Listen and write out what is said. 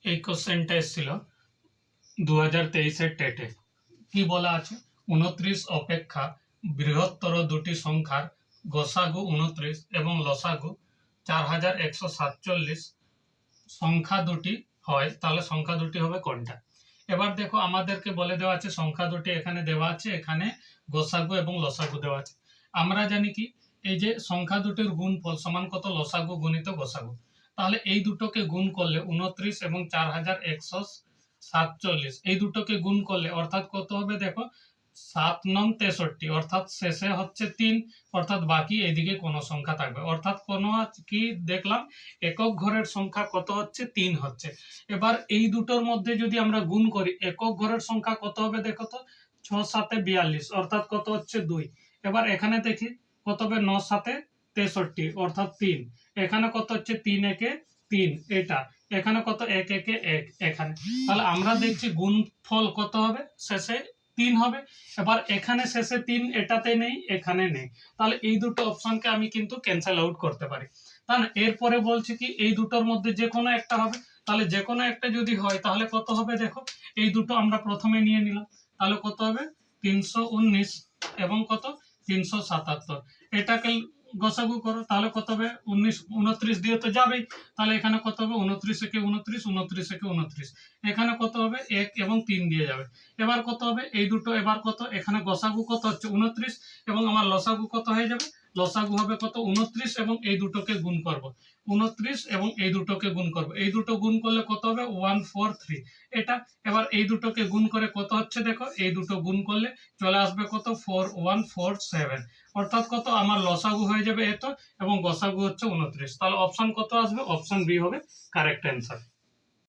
এই কোশ্চেনটা এসেছিল 2023-এর টেটে। কি বলা আছে? 29 অপেক্ষা বৃহত্তর দুটি সংখ্যার গসাগু 29 এবং লসাগু 4147 সংখ্যা দুটি হয়, তাহলে সংখ্যা দুটি হবে কোনটা? এবার দেখো, আমাদেরকে বলে দেওয়া আছে সংখ্যা দুটি এখানে দেওয়া আছে, এখানে গসাগু এবং লসাগু দেওয়া আছে। আমরা জানি কি, এই যে সংখ্যা দুটির গুণফল সমান কত? লসাগু গুণিত গসাগু। তাহলে এই দুটোকে গুণ করলে 29 এবং 4147 এই দুটোকে গুণ করলে অর্থাৎ কত হবে? দেখো, 7 নং 63, অর্থাৎ শেষে হচ্ছে 3, অর্থাৎ বাকি এদিকে কোনো সংখ্যা থাকবে, অর্থাৎ কোনো কি দেখলাম, একক ঘরের সংখ্যা কত হচ্ছে? 3 হচ্ছে। এবার এই দুটোর মধ্যে যদি আমরা গুণ করি, একক ঘরের সংখ্যা কত হবে? দেখো তো, 6 7 42, অর্থাৎ কত হচ্ছে? 2। এবার এখানে দেখি কত হবে? 9 7 63, অর্থাৎ 3। এখানে কত হচ্ছে? 3 1 3, এটা এখানে কত? 1 1 1 এখানে। তাহলে আমরা দেখছি গুণফল কত হবে? শেষে 3 হবে। এবার এখানে শেষে 3, এটাতে নেই, এখানে নেই, তাহলে এই দুটো অপশনকে আমি কিন্তু ক্যান্সেল আউট করতে পারি। তাহলে এরপরে বলছি কি, এই দুটোর মধ্যে যে কোনো একটা হবে। তাহলে যে কোনো একটা যদি হয় তাহলে কত হবে? দেখো, এই দুটো আমরা প্রথমে নিয়ে নিলাম, তাহলে কত হবে? 319 এবং কত? 377। এটাকে গসাগু করো, তাহলে কত হবে? 19 29 দিয়ে তো যাবেই, তাহলে এখানে কত হবে? 29 একে 29, 29 একে 29, এখানে কত হবে? 1 এবং 3 দিয়ে যাবে। এবার কত হবে? এই দুটো এবার কত? এখানে গসাগু কত হচ্ছে? 29, এবং আমার লসাগু কত হয়ে যাবে? লসাগু হবে কত? 29, এবং এই দুটোকে গুণ করব, 29 এবং এই দুটোকে গুণ করব, এই দুটো গুণ করলে কত হবে? 143 এটা। এবার এই দুটোকে গুণ করে কত হচ্ছে? দেখো, এই দুটো গুণ করলে চলে আসবে কত? 4147, অর্থাৎ কত? আমার লসাগু হয়ে যাবে এত, এবং গসাগু হচ্ছে 29। তাহলে অপশন কত আসবে? অপশন বি হবে কারেক্ট অ্যান্সার।